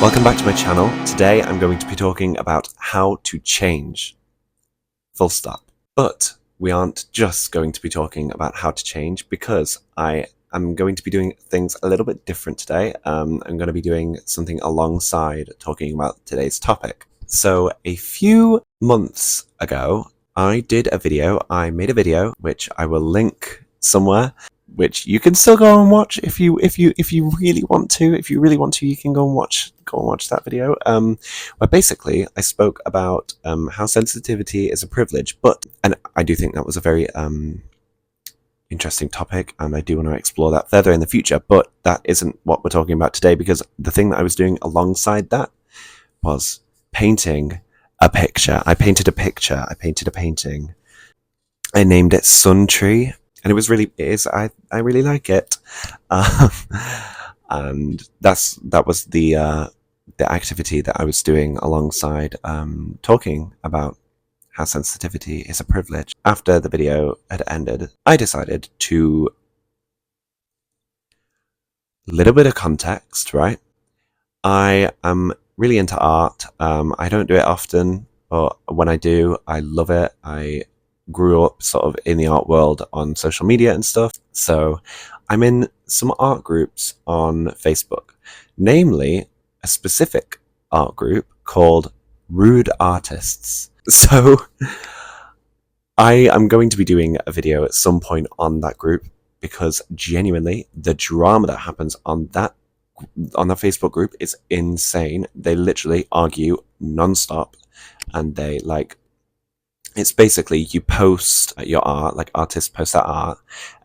Welcome back to my channel. Today I'm going to be talking about how to change. Full stop. But we aren't just going to be talking about how to change, because I am going to be doing things a little bit different today. I'm going to be doing something alongside talking about today's topic. So a few months ago, I made a video which I will link somewhere, which you can still go and watch if you really want to. If you really want to, you can go and watch that video. Where basically I spoke about how sensitivity is a privilege, and I do think that was a very interesting topic, and I do want to explore that further in the future. But that isn't what we're talking about today, because the thing that I was doing alongside that was painting a picture. I painted a painting. I named it Sun Tree. And I really like it, and that was the activity that I was doing alongside talking about how sensitivity is a privilege. After the video had ended, I decided to, little bit of context, right? I am really into art. I don't do it often, but when I do, I love it. I grew up sort of in the art world on social media and stuff, so I'm in some art groups on Facebook, namely a specific art group called Rude Artists. So I am going to be doing a video at some point on that group, because genuinely the drama that happens on that Facebook group is insane. They literally argue non-stop, and they it's basically you post your art, like artists post that art,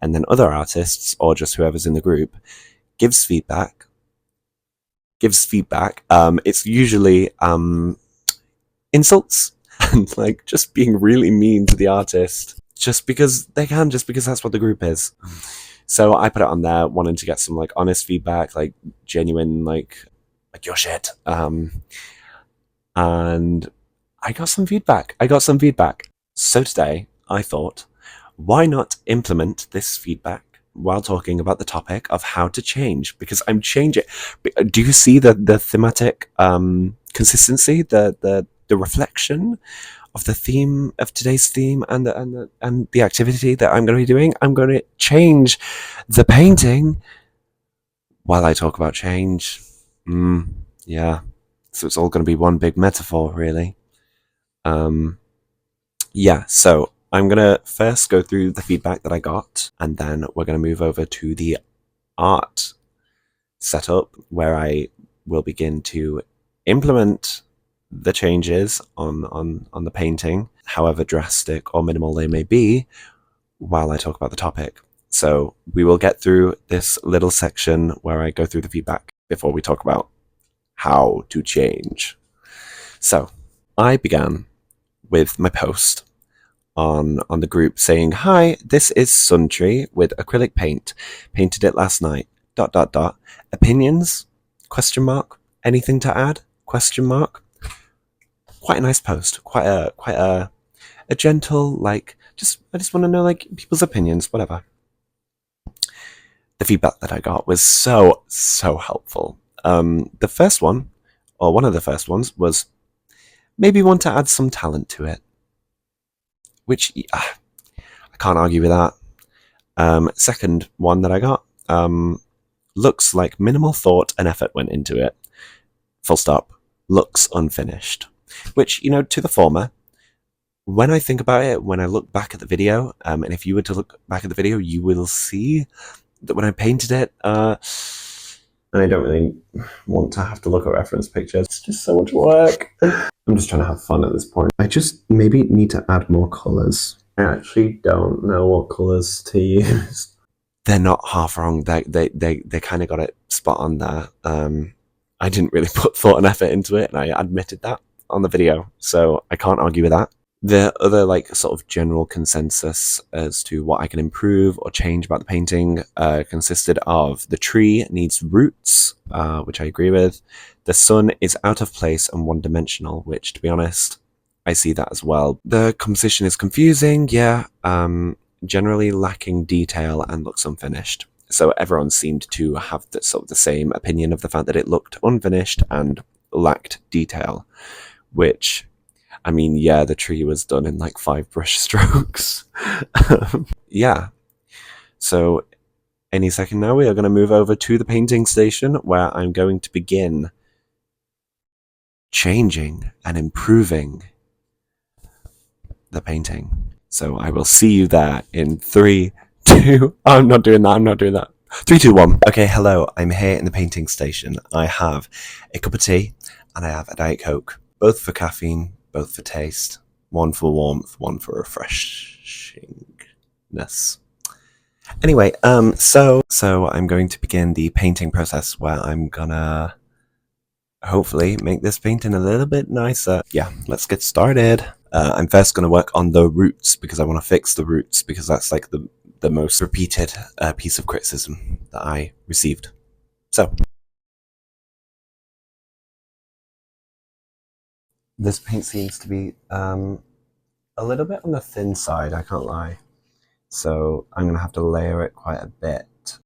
and then other artists, or just whoever's in the group, gives feedback. It's usually insults and just being really mean to the artist, just because they can, just because that's what the group is. So I put it on there, wanting to get some honest feedback, genuine, your shit. And I got some feedback. So today I thought, why not implement this feedback while talking about the topic of how to change? Because I'm changing. Do you see the thematic consistency, the reflection of the theme of today's theme, and the activity that I'm going to be doing? I'm going to change the painting while I talk about change. Yeah. So it's all going to be one big metaphor, really. Yeah, so I'm going to first go through the feedback that I got, and then we're going to move over to the art setup, where I will begin to implement the changes on the painting, however drastic or minimal they may be, while I talk about the topic. So we will get through this little section where I go through the feedback before we talk about how to change. So I began with my post on the group saying, "Hi, this is Sun Tree with acrylic paint. Painted it last night. ... Opinions? ? Anything to add? ? Quite a nice post. Quite a gentle, I just want to know people's opinions, whatever. The feedback that I got was so helpful. The first one, or one of the first ones, was maybe want to add some talent to it, which I can't argue with that. Second one that I got, looks like minimal thought and effort went into it. Full stop. Looks unfinished. Which, to the former, when I think about it, when I look back at the video, and if you were to look back at the video, you will see that when I painted it, and I don't really want to have to look at reference pictures. It's just so much work. I'm just trying to have fun at this point. I just maybe need to add more colours. I actually don't know what colours to use. They're not half wrong. They kind of got it spot on there. I didn't really put thought and effort into it, and I admitted that on the video, so I can't argue with that. The other sort of general consensus as to what I can improve or change about the painting consisted of: the tree needs roots, which I agree with. The sun is out of place and one-dimensional, which, to be honest, I see that as well. The composition is confusing, yeah, generally lacking detail and looks unfinished. So everyone seemed to have sort of the same opinion of the fact that it looked unfinished and lacked detail, which, I mean, yeah, the tree was done in like 5 brush strokes. Yeah. So any second now, we are going to move over to the painting station where I'm going to begin changing and improving the painting. So I will see you there in 3, 2. I'm not doing that. I'm not doing that. 3, 2, 1. Okay, hello. I'm here in the painting station. I have a cup of tea and I have a Diet Coke, both for caffeine, both for taste, one for warmth, one for refreshingness. Anyway, so I'm going to begin the painting process where I'm gonna hopefully make this painting a little bit nicer. Yeah, let's get started. I'm first going to work on the roots because I want to fix the roots because that's like the most repeated piece of criticism that I received. So this paint seems to be a little bit on the thin side, I can't lie. So I'm going to have to layer it quite a bit.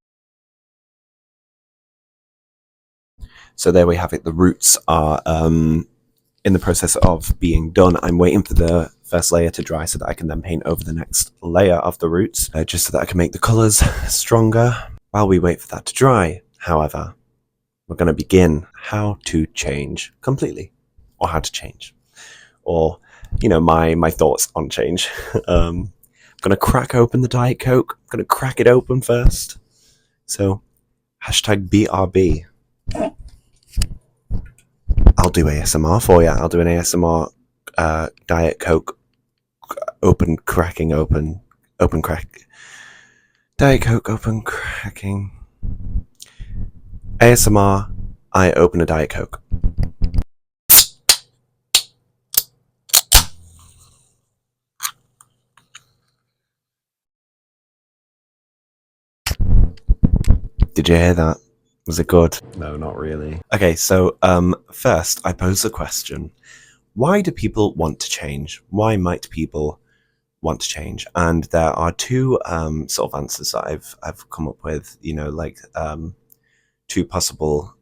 So there we have it. The roots are in the process of being done. I'm waiting for the first layer to dry so that I can then paint over the next layer of the roots, just so that I can make the colours stronger. While we wait for that to dry, however, we're going to begin how to change completely, or how to change, or, you know, my thoughts on change. I'm going to crack open the Diet Coke. I'm going to crack it open first. So, hashtag BRB. I'll do ASMR for you. I'll do an ASMR Diet Coke open cracking open crack. Diet Coke open cracking. ASMR, I open a Diet Coke. Did you hear that? Was it good? No, not really. Okay, so first I pose the question, why do people want to change? Why might people want to change? And there are two sort of answers that I've come up with, you know, like two possible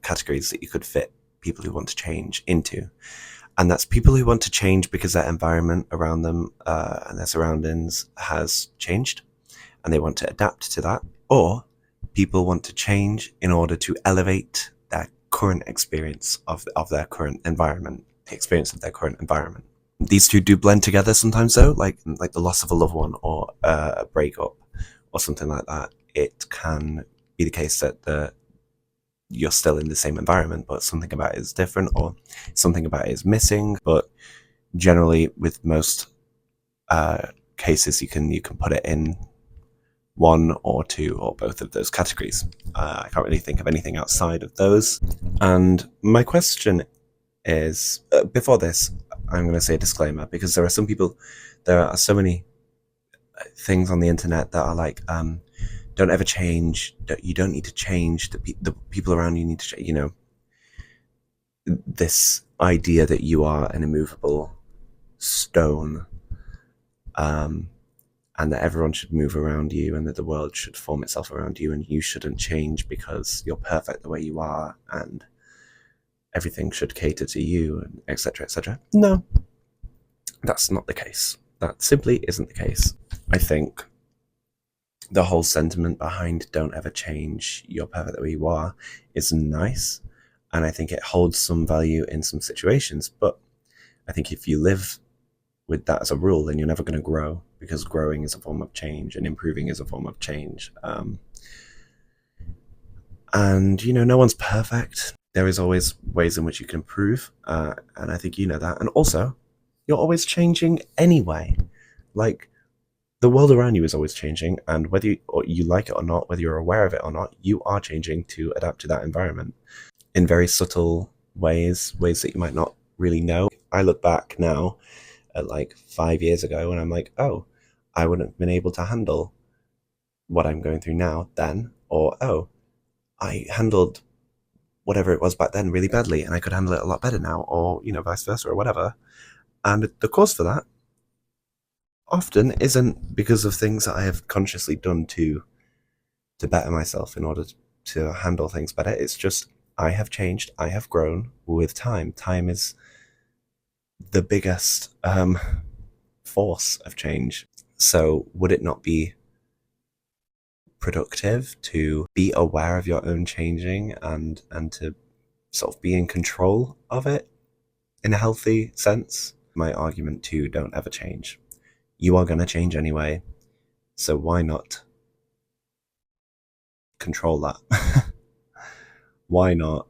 categories that you could fit people who want to change into. And that's people who want to change because their environment around them and their surroundings has changed and they want to adapt to that. Or people want to change in order to elevate their current experience of their current environment, the experience of their current environment. These two do blend together sometimes though, like the loss of a loved one or a breakup or something like that. It can be the case that you're still in the same environment, but something about it is different or something about it is missing. But generally with most cases, you can put it in one or two or both of those categories. I can't really think of anything outside of those. And my question is, before this, I'm going to say a disclaimer because there are so many things on the internet that are like, don't ever change. You don't need to change. The people around you need to change. You know, this idea that you are an immovable stone, and that everyone should move around you, and that the world should form itself around you, and you shouldn't change because you're perfect the way you are, and everything should cater to you, and etc., etc. No, that's not the case. That simply isn't the case. I think the whole sentiment behind "don't ever change, you're perfect the way you are" is nice, and I think it holds some value in some situations. But I think if you live with that as a rule, then you're never going to grow, because growing is a form of change and improving is a form of change. And, you know, no one's perfect. There is always ways in which you can improve. And I think you know that. And also, you're always changing anyway. Like, the world around you is always changing. And whether you like it or not, whether you're aware of it or not, you are changing to adapt to that environment in very subtle ways that you might not really know. I look back now at like 5 years ago and I'm like, oh, I wouldn't have been able to handle what I'm going through now then, or oh, I handled whatever it was back then really badly and I could handle it a lot better now, or, you know, vice versa or whatever. And the cause for that often isn't because of things that I have consciously done to to better myself in order to handle things better. It's just I have changed, I have grown with time. Time is the biggest force of change. So would it not be productive to be aware of your own changing and to sort of be in control of it in a healthy sense? My argument to don't ever change. You are going to change anyway, so why not control that? Why not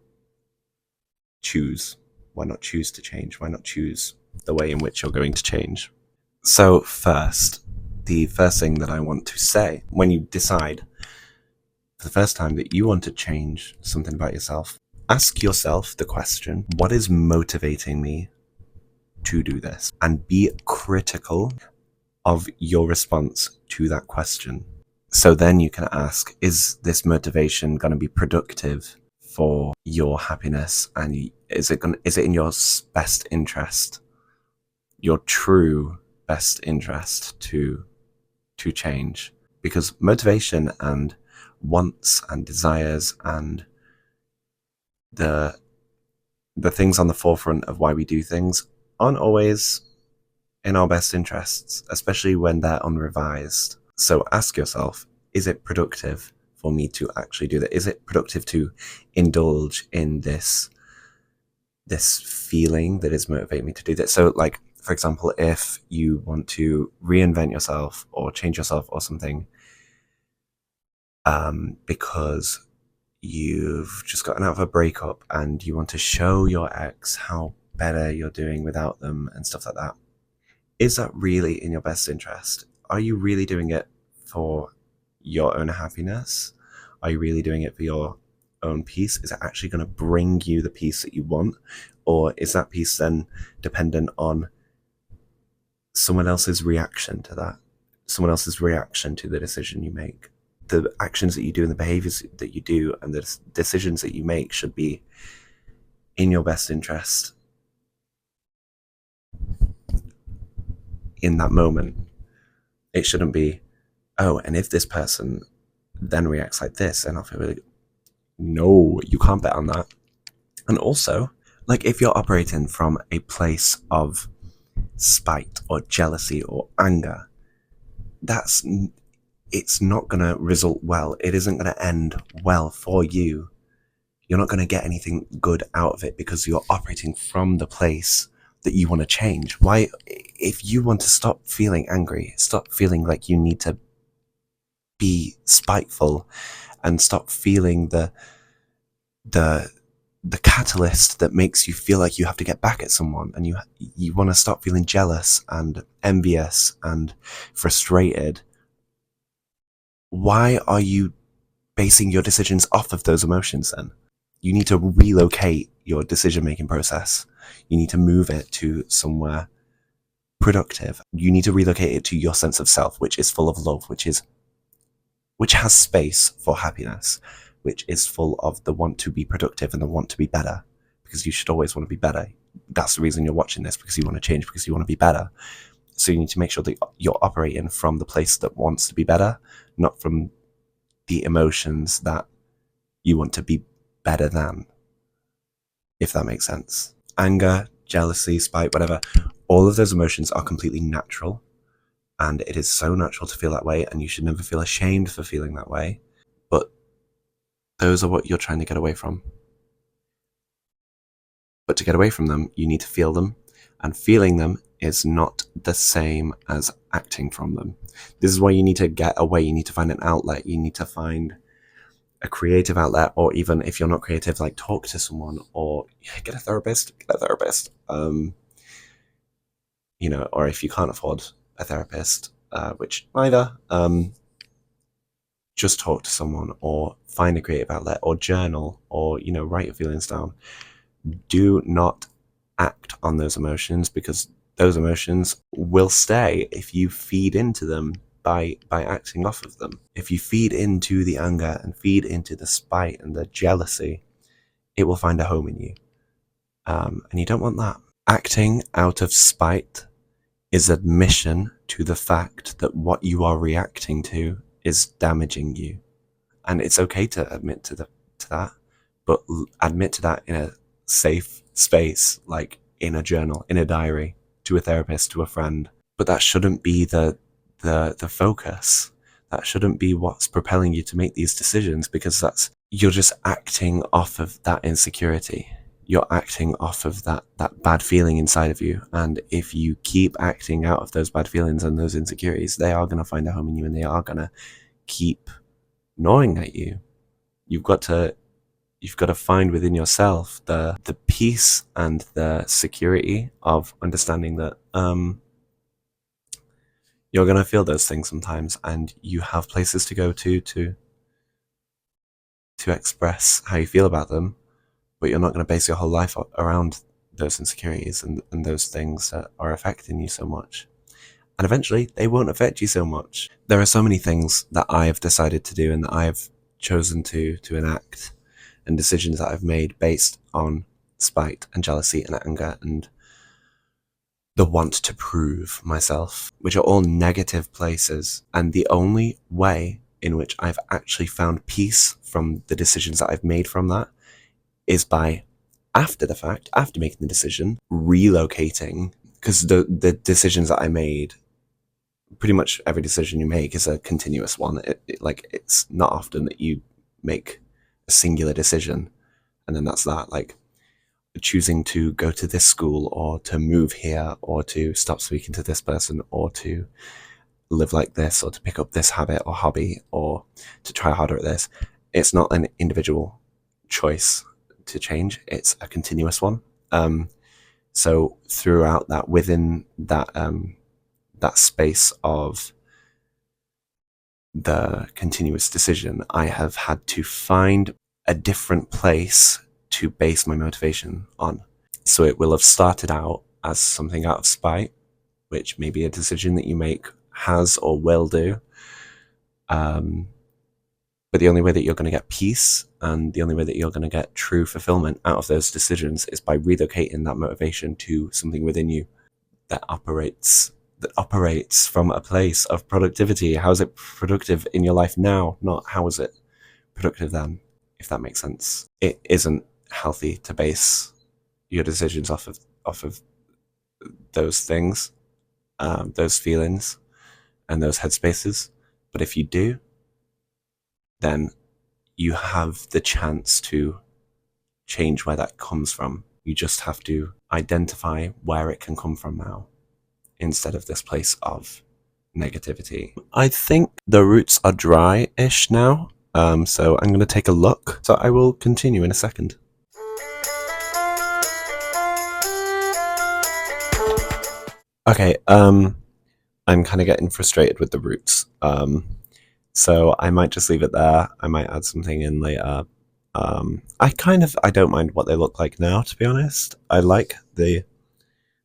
choose? Why not choose to change? Why not choose the way in which you're going to change? So the first thing that I want to say, when you decide for the first time that you want to change something about yourself, ask yourself the question, what is motivating me to do this? And be critical of your response to that question. So then you can ask, is this motivation going to be productive for your happiness? And is it in your best interest, your true best interest to change? Because motivation and wants and desires and the things on the forefront of why we do things aren't always in our best interests, especially when they're unrevised. So ask yourself, is it productive for me to actually do that? Is it productive to indulge in this feeling that is motivating me to do that? So like, for example, if you want to reinvent yourself or change yourself or something, because you've just gotten out of a breakup and you want to show your ex how better you're doing without them and stuff like that, is that really in your best interest? Are you really doing it for your own happiness? Are you really doing it for your own peace? Is it actually going to bring you the peace that you want? Or is that peace then dependent on someone else's reaction to that? Someone else's reaction to the decision you make? The actions that you do and the behaviors that you do and the decisions that you make should be in your best interest in that moment. It shouldn't be, oh, and if this person then reacts like this, then I'll feel really good. No, you can't bet on that. And also, like, if you're operating from a place of spite or jealousy or anger, it's not going to result well. It isn't going to end well for you. You're not going to get anything good out of it because you're operating from the place that you want to change. Why, if you want to stop feeling angry, stop feeling like you need to be spiteful, and stop feeling the catalyst that makes you feel like you have to get back at someone, and you want to stop feeling jealous and envious and frustrated, why are you basing your decisions off of those emotions then? You need to relocate your decision-making process. You need to move it to somewhere productive. You need to relocate it to your sense of self, which is full of love, which has space for happiness, which is full of the want to be productive and the want to be better, because you should always want to be better. That's the reason you're watching this, because you want to change, because you want to be better. So you need to make sure that you're operating from the place that wants to be better, not from the emotions that you want to be better than, if that makes sense. Anger, jealousy, spite, whatever, all of those emotions are completely natural, and it is so natural to feel that way, and you should never feel ashamed for feeling that way. But those are what you're trying to get away from. But to get away from them, you need to feel them, and feeling them is not the same as acting from them. This is why you need to get away. You need to find an outlet. You need to find a creative outlet, or even if you're not creative, like talk to someone or get a therapist. Or if you can't afford a therapist, which neither, just talk to someone or find a creative outlet or journal or, write your feelings down. Do not act on those emotions, because those emotions will stay if you feed into them by acting off of them. If you feed into the anger and feed into the spite and the jealousy, it will find a home in you. And you don't want that. Acting out of spite is admission to the fact that what you are reacting to is damaging you. And it's okay to admit to that, but admit to that in a safe space, like in a journal, in a diary, to a therapist, to a friend. But that shouldn't be the focus. That shouldn't be what's propelling you to make these decisions, because you're just acting off of that insecurity. You're acting off of that bad feeling inside of you. And if you keep acting out of those bad feelings and those insecurities, they are going to find a home in you, and they are going to keep gnawing at you. You've got to find within yourself the peace and the security of understanding that you're going to feel those things sometimes, and you have places to go to express how you feel about them, but you're not going to base your whole life around those insecurities and those things that are affecting you so much. And eventually they won't affect you so much. There are so many things that I have decided to do and that I've chosen to enact, and decisions that I've made based on spite and jealousy and anger and the want to prove myself, which are all negative places. And the only way in which I've actually found peace from the decisions that I've made from that is by, after the fact, after making the decision, relocating. Because the decisions that I made, pretty much every decision you make is a continuous one. It's not often that you make a singular decision and then that's that. Like choosing to go to this school, or to move here, or to stop speaking to this person, or to live like this, or to pick up this habit or hobby, or to try harder at this. It's not an individual choice to change, it's a continuous one. So throughout that, within that that space of the continuous decision, I have had to find a different place to base my motivation on. So it will have started out as something out of spite, which may be a decision that you make has or will do. But the only way that you're going to get peace, and the only way that you're going to get true fulfillment out of those decisions, is by relocating that motivation to something within you that operates from a place of productivity. How is it productive in your life now? Not how is it productive then, if that makes sense. It isn't healthy to base your decisions off of those things, those feelings, and those headspaces. But if you do, then you have the chance to change where that comes from. You just have to identify where it can come from now, instead of this place of negativity. I think the roots are dry-ish now, so I'm going to take a look. So I will continue in a second. Okay, I'm kind of getting frustrated with the roots. So I might just leave it there. I might add something in later. I don't mind what they look like now, to be honest. I like the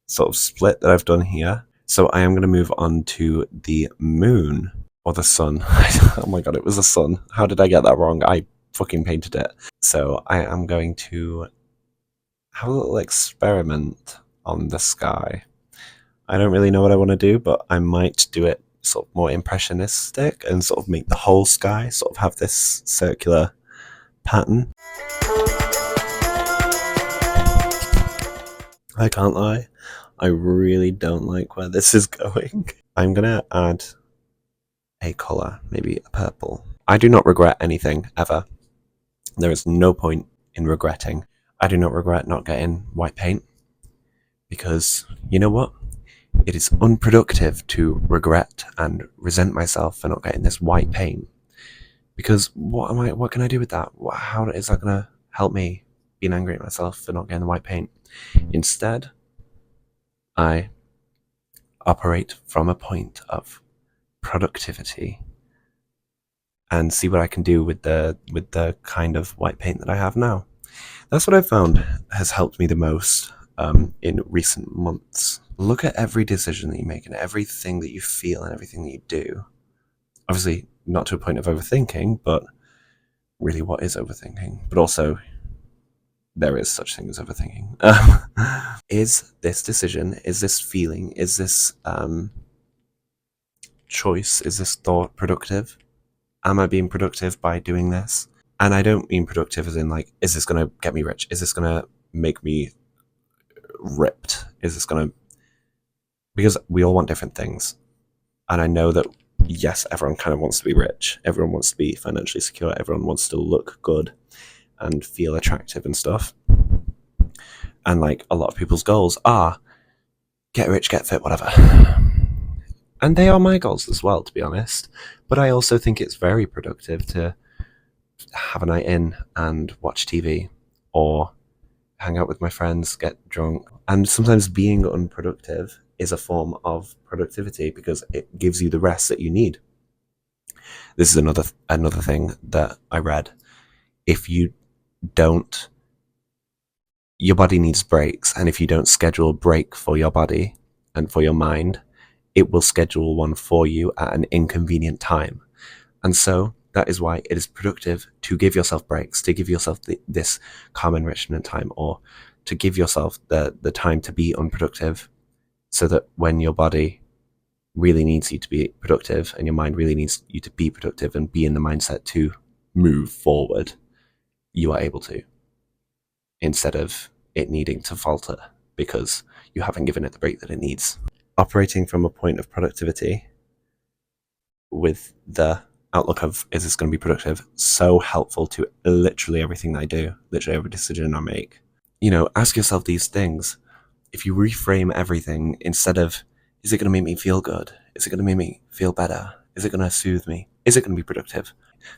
sort of split that I've done here. So I am going to move on to the moon, or the sun. Oh my god, it was the sun. How did I get that wrong? I fucking painted it. So I am going to have a little experiment on the sky. I don't really know what I want to do, but I might do it sort of more impressionistic and sort of make the whole sky sort of have this circular pattern. I can't lie, I really don't like where this is going. I'm gonna add a colour, maybe a purple. I do not regret anything, ever. There is no point in regretting. I do not regret not getting white paint, because you know what? It is unproductive to regret and resent myself for not getting this white paint. Because what can I do with that? How is that going to help me being angry at myself for not getting the white paint? Instead, I operate from a point of productivity and see what I can do with the kind of white paint that I have now. That's what I've found has helped me the most in recent months. Look at every decision that you make and everything that you feel and everything that you do. Obviously, not to a point of overthinking, but really, what is overthinking? But also, there is such thing as overthinking. Is this decision, is this feeling, is this choice, is this thought productive? Am I being productive by doing this? And I don't mean productive as in like, is this going to get me rich? Is this going to make me ripped? Is this going to, because we all want different things. And I know that, yes, everyone kind of wants to be rich. Everyone wants to be financially secure. Everyone wants to look good and feel attractive and stuff. And like a lot of people's goals are get rich, get fit, whatever. And they are my goals as well, to be honest. But I also think it's very productive to have a night in and watch TV or hang out with my friends, get drunk. And sometimes being unproductive is a form of productivity because it gives you the rest that you need. This is another thing that I read. If you don't, your body needs breaks, and if you don't schedule a break for your body and for your mind, it will schedule one for you at an inconvenient time. And so that is why it is productive to give yourself breaks, to give yourself this calm enrichment time, or to give yourself the time to be unproductive, so that when your body really needs you to be productive and your mind really needs you to be productive and be in the mindset to move forward, you are able to, instead of it needing to falter because you haven't given it the break that it needs. Operating from a point of productivity with the outlook of, is this going to be productive, so helpful to literally everything that I do, literally every decision I make. You know, ask yourself these things. If you reframe everything instead of, is it going to make me feel good? Is it going to make me feel better? Is it going to soothe me? Is it going to be productive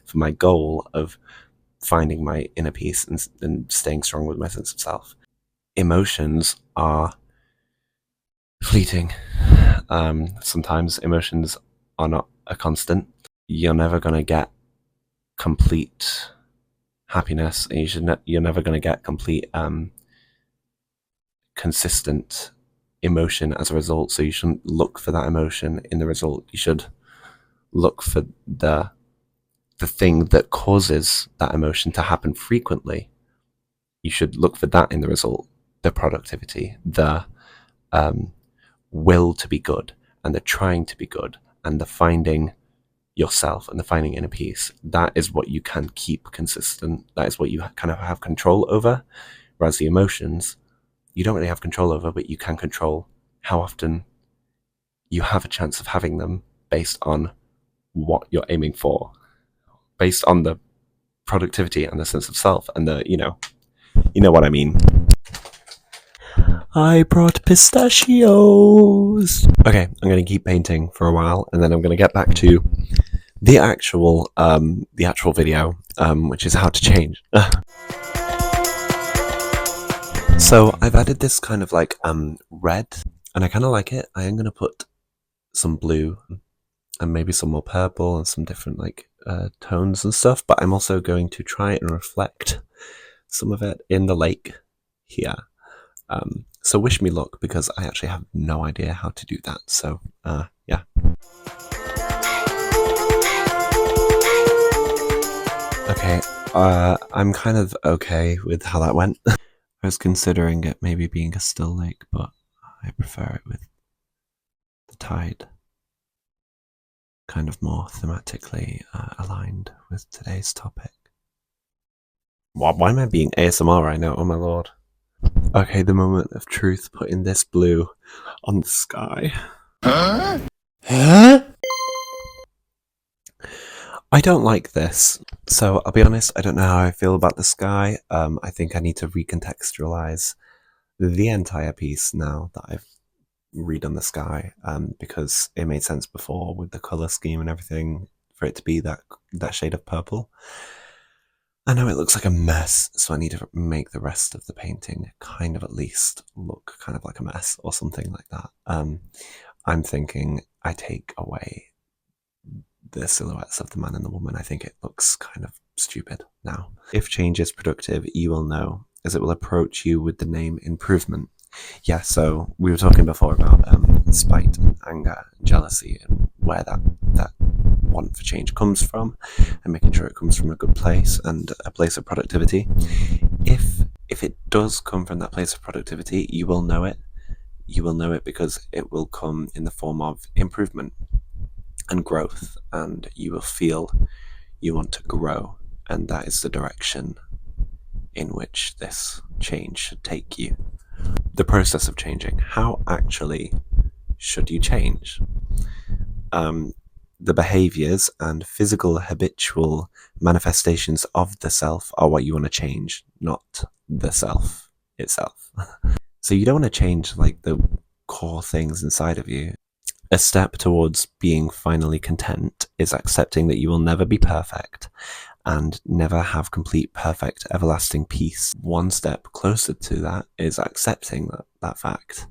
for my goal of finding my inner peace and staying strong with my sense of self? Emotions are fleeting. Sometimes emotions are not a constant. You're never going to get complete happiness. You're never going to get complete consistent emotion as a result. So you shouldn't look for that emotion in the result. You should look for the thing that causes that emotion to happen frequently. You should look for that in the result, the productivity, the will to be good, and the trying to be good, and the finding yourself and the finding inner peace. That is what you can keep consistent. That is what you kind of have control over. Whereas the emotions, you don't really have control over, but you can control how often you have a chance of having them based on what you're aiming for, based on the productivity and the sense of self and the, you know what I mean. I brought pistachios. Okay, I'm going to keep painting for a while, and then I'm going to get back to the actual video, which is how to change. So I've added this kind of like red, and I kind of like it. I am going to put some blue and maybe some more purple and some different like tones and stuff, but I'm also going to try and reflect some of it in the lake here. So wish me luck, because I actually have no idea how to do that. So yeah. Okay, I'm kind of okay with how that went. I was considering it maybe being a still lake, but I prefer it with the tide kind of more thematically aligned with today's topic. Why am I being ASMR right now? Oh my lord. Okay, the moment of truth, putting this blue on the sky. Huh? I don't like this. So I'll be honest, I don't know how I feel about the sky. I think I need to recontextualize the entire piece now that I've read on the sky, because it made sense before with the color scheme and everything for it to be that shade of purple. I know it looks like a mess, so I need to make the rest of the painting kind of at least look kind of like a mess or something like that. I'm thinking I take away the silhouettes of the man and the woman. I think it looks kind of stupid now. If change is productive, you will know, as it will approach you with the name improvement. Yeah, so we were talking before about spite and anger and jealousy, and where that want for change comes from, and making sure it comes from a good place and a place of productivity. If it does come from that place of productivity, you will know it. You will know it because it will come in the form of improvement and growth, and you will feel You want to grow, and that is the direction in which this change should take you. The process of changing. How actually should you change? The behaviors and physical habitual manifestations of the self are what you want to change, not the self itself. So you don't want to change like the core things inside of you. A step towards being finally content is accepting that you will never be perfect and never have complete, perfect, everlasting peace. One step closer to that is accepting that fact.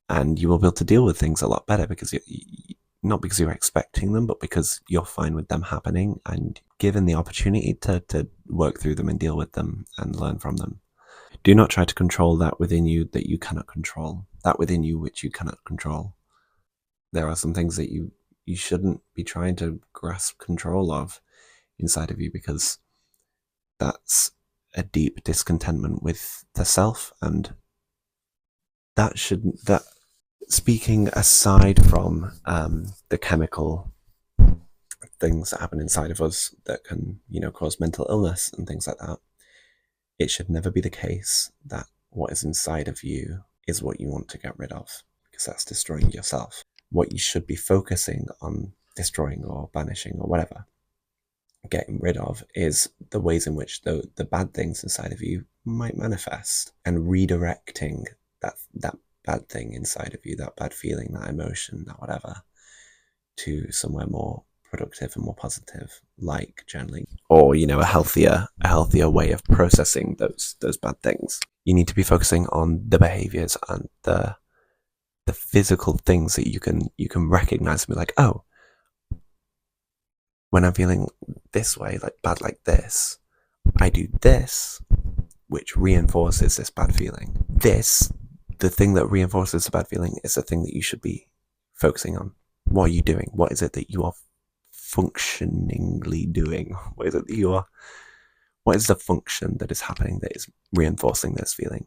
And you will be able to deal with things a lot better because not because you're expecting them, but because you're fine with them happening and given the opportunity to work through them and deal with them and learn from them. Do not try to control that within you that you cannot control, that within you which you cannot control. There are some things that you shouldn't be trying to grasp control of inside of you because that's a deep discontentment with the self, and that shouldn't, that speaking aside from the chemical things that happen inside of us that can, cause mental illness and things like that, it should never be the case that what is inside of you is what you want to get rid of, because that's destroying yourself. What you should be focusing on destroying or banishing or whatever, getting rid of, is the ways in which the bad things inside of you might manifest, and redirecting that bad thing inside of you, that bad feeling, that emotion, that whatever, to somewhere more productive and more positive, like journaling, or a healthier way of processing those bad things. You need to be focusing on the behaviors and the physical things that you can recognize and be like, oh, when I'm feeling this way, like bad like this, I do this, which reinforces this bad feeling. The thing that reinforces the bad feeling is the thing that you should be focusing on. What are you doing? What is it that you are functioningly doing? What is the function that is happening that is reinforcing this feeling?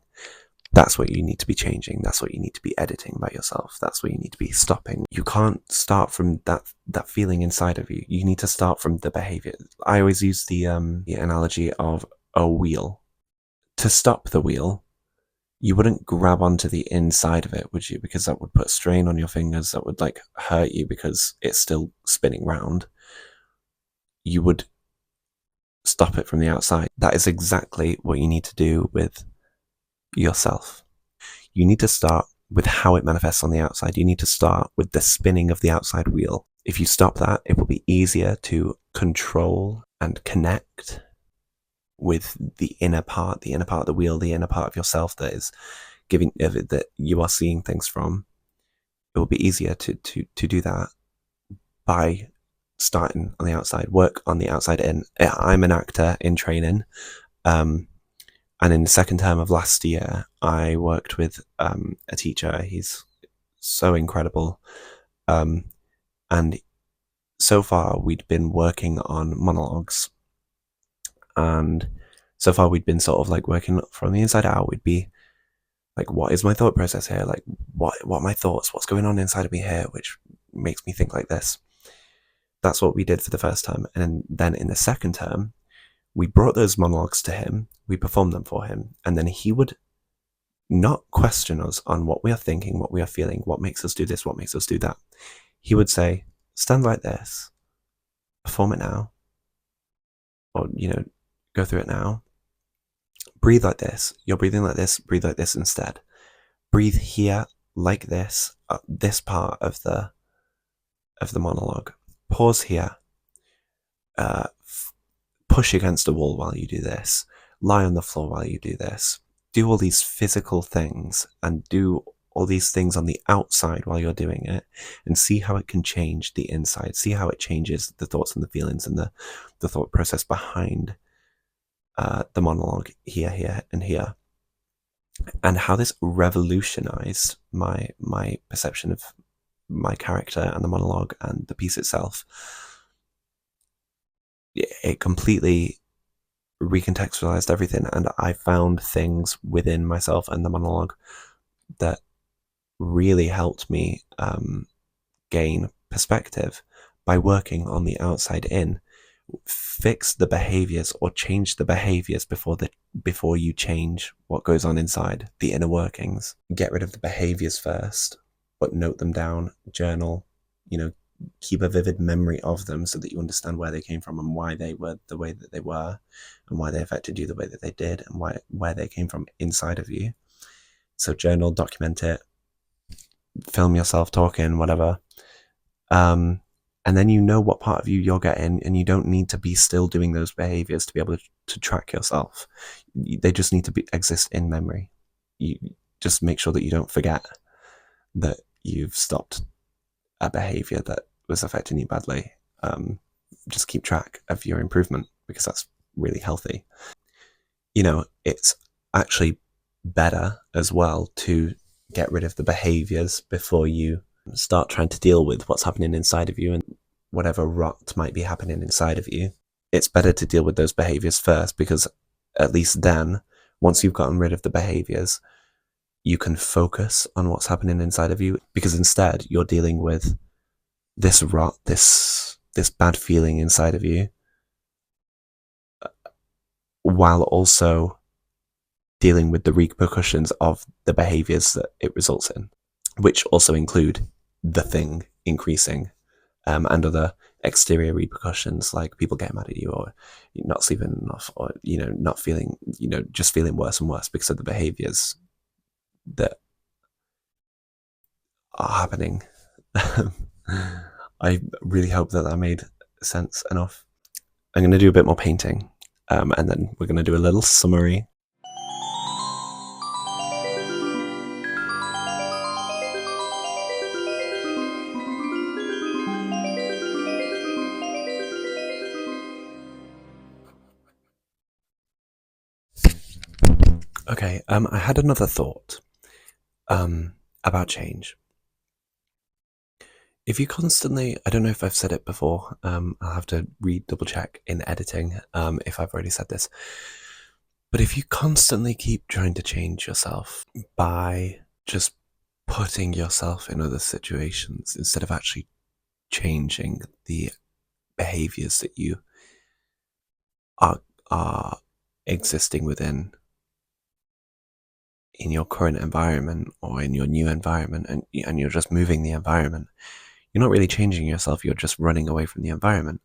That's what you need to be changing. That's what you need to be editing about yourself. That's what you need to be stopping. You can't start from that feeling inside of you. You need to start from the behavior. I always use the analogy of a wheel. To stop the wheel, you wouldn't grab onto the inside of it, would you? Because that would put strain on your fingers. That would hurt you because it's still spinning round. You would stop it from the outside. That is exactly what you need to do with yourself. You need to start with how it manifests on the outside. You need to start with the spinning of the outside wheel. If you stop that, it will be easier to control and connect with the inner part of the wheel, the inner part of yourself that is giving, that you are seeing things from. It will be easier to do that by starting on the outside, work on the outside in. I'm an actor in training. And in the second term of last year, I worked with a teacher. He's so incredible. And so far, we'd been working on monologues. And so far, we'd been sort of working from the inside out. We'd be what is my thought process here? What are my thoughts? What's going on inside of me here, which makes me think like this? That's what we did for the first term. And then in the second term, we brought those monologues to him, we performed them for him, and then he would not question us on what we are thinking, what we are feeling, what makes us do this, what makes us do that. He would say, stand like this, perform it now, or, go through it now. Breathe like this, you're breathing like this, breathe like this instead. Breathe here like this, this part of the monologue. Pause here. Push against a wall while you do this, lie on the floor while you do this, do all these physical things and do all these things on the outside while you're doing it, and see how it can change the inside, see how it changes the thoughts and the feelings and the thought process behind the monologue here and here, and how this revolutionized my perception of my character and the monologue and the piece itself. It completely recontextualized everything, and I found things within myself and the monologue that really helped me gain perspective by working on the outside in, fix the behaviors or change the behaviors before you change what goes on inside, the inner workings. Get rid of the behaviors first, but note them down, journal, keep a vivid memory of them so that you understand where they came from and why they were the way that they were and why they affected you the way that they did and where they came from inside of you. So journal, document it, film yourself talking, whatever. And then you know what part of you you're getting, and you don't need to be still doing those behaviors to be able to track yourself. They just need to exist in memory. You just make sure that you don't forget that you've stopped a behavior that was affecting you badly. Just keep track of your improvement, because that's really healthy. It's actually better as well to get rid of the behaviors before you start trying to deal with what's happening inside of you and whatever rot might be happening inside of you. It's better to deal with those behaviors first, because at least then, once you've gotten rid of the behaviors, you can focus on what's happening inside of you, because instead you're dealing with this rot, this bad feeling inside of you, while also dealing with the repercussions of the behaviors that it results in, which also include the thing increasing, and other exterior repercussions like people getting mad at you, or not sleeping enough, or not feeling, just feeling worse and worse because of the behaviors that are happening. I really hope that made sense enough. I'm going to do a bit more painting, and then we're going to do a little summary. Okay, I had another thought about change. If you constantly, I don't know if I've said it before, I'll have to double check in editing if I've already said this, but if you constantly keep trying to change yourself by just putting yourself in other situations instead of actually changing the behaviors that you are existing within in your current environment or in your new environment, and you're just moving the environment, you're not really changing yourself, you're just running away from the environment.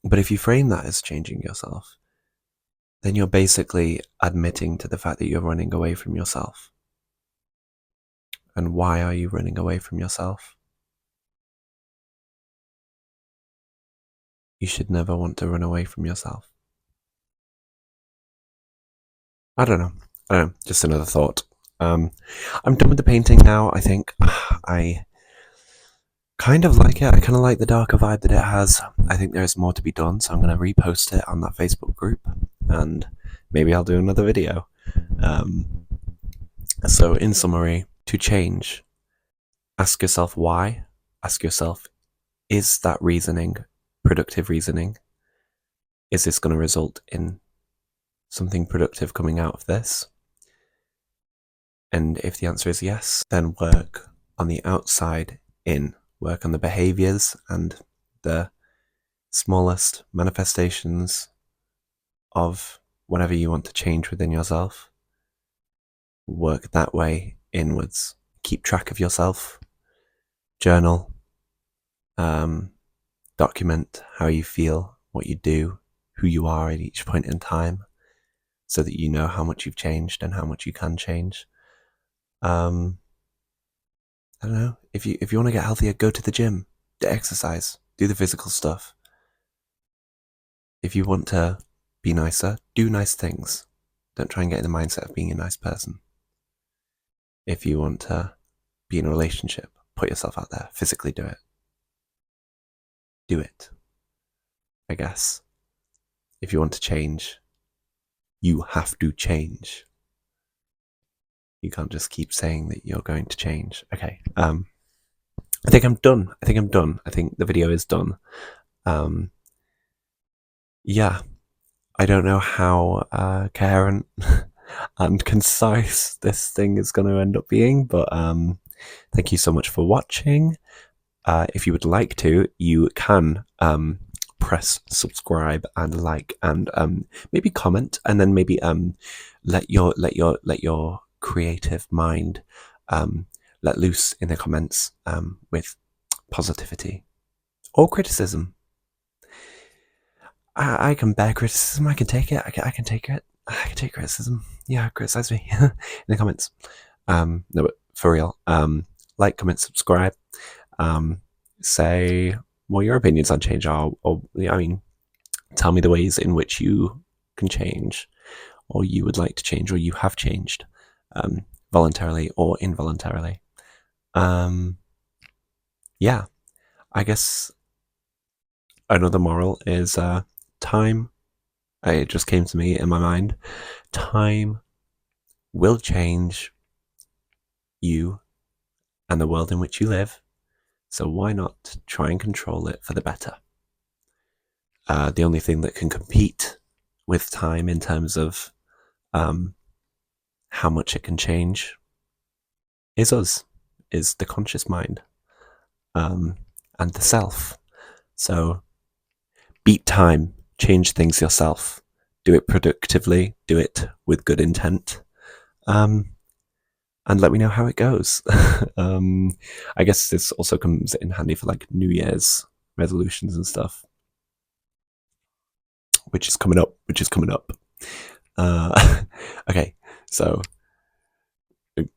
But if you frame that as changing yourself, then you're basically admitting to the fact that you're running away from yourself. And why are you running away from yourself? You should never want to run away from yourself. I don't know, just another thought. I'm done with the painting now, I think. I kind of like it. I kind of like the darker vibe that it has. I think there's more to be done, so I'm going to repost it on that Facebook group, and maybe I'll do another video. So in summary, to change, ask yourself why. Ask yourself, is that reasoning productive reasoning? Is this going to result in something productive coming out of this? And if the answer is yes, then work on the outside in. Work on the behaviors and the smallest manifestations of whatever you want to change within yourself. Work that way inwards. Keep track of yourself. Journal. Document how you feel, what you do, who you are at each point in time, so that you know how much you've changed and how much you can change. I don't know, if you want to get healthier, go to the gym, exercise, do the physical stuff. If you want to be nicer, do nice things. Don't try and get in the mindset of being a nice person. If you want to be in a relationship, put yourself out there, physically do it. Do it, I guess. If you want to change, you have to change. You can't just keep saying that you're going to change. Okay, I think I'm done. I think the video is done. Yeah, I don't know how coherent and concise this thing is going to end up being, but thank you so much for watching. If you would like to, you can press subscribe and like, and maybe comment, and then maybe let your creative mind let loose in the comments with positivity or criticism. I can bear criticism. I can take it. I can take it. I can take criticism. Yeah, criticize me in the comments. No, but for real. Like, comment, subscribe. Say what your opinions on change are, or I mean, tell me the ways in which you can change, or you would like to change, or you have changed, voluntarily or involuntarily. Yeah, I guess another moral is time. It just came to me in my mind. Time will change you and the world in which you live. So why not try and control it for the better? The only thing that can compete with time in terms of how much it can change is us, is the conscious mind, and the self. So beat time, change things yourself, do it productively, do it with good intent, and let me know how it goes. I guess this also comes in handy for like New Year's resolutions and stuff, which is coming up. Okay, so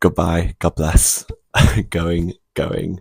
goodbye, God bless, going, gone.